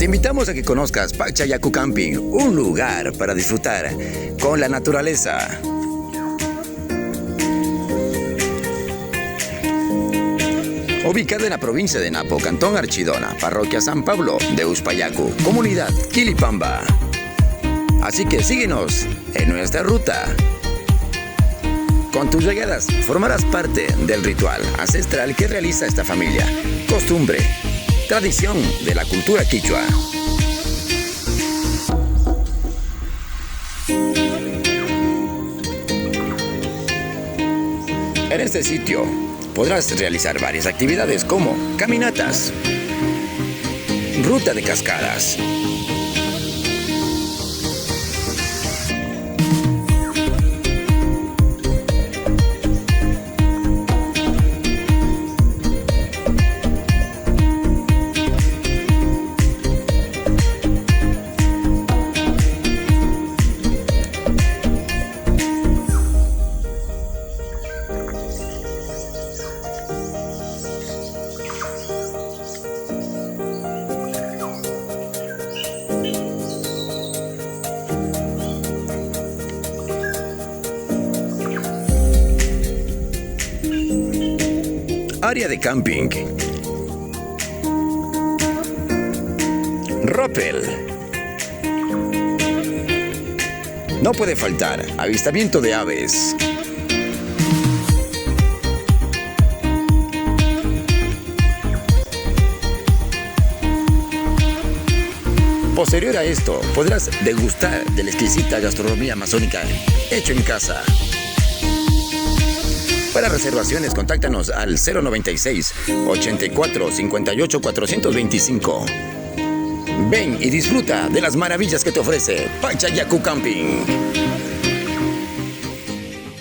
Te invitamos a que conozcas Pachayacu Camping, un lugar para disfrutar con la naturaleza. Ubicada en la provincia de Napo, Cantón Archidona, Parroquia San Pablo de Uspallacú, Comunidad Quilipamba. Así que síguenos en nuestra ruta. Con tus llegadas formarás parte del ritual ancestral que realiza esta familia, costumbre, tradición de la cultura quichua. En este sitio podrás realizar varias actividades como caminatas, ruta de cascadas, área de camping, rappel. No puede faltar avistamiento de aves. Posterior a esto, podrás degustar de la exquisita gastronomía amazónica hecho en casa. Para reservaciones, contáctanos al 096 84 58 425. Ven y disfruta de las maravillas que te ofrece Pachayacu Camping.